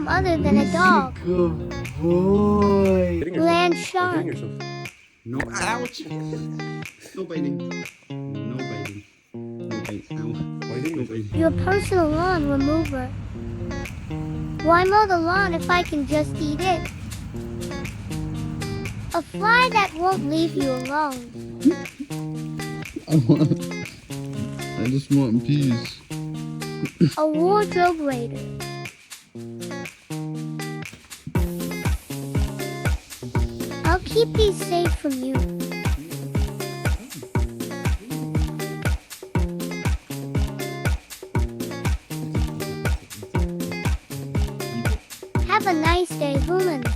some other than a dog. Good boy. Land shark. No, ouch. No biting. No biting. No biting. Ow. No biting. Your personal lawn remover. Why mow the lawn if I can just eat it? A fly that won't leave you alone. I just want peas. A wardrobe raider. I'll keep these safe from you. Have a nice day, humans.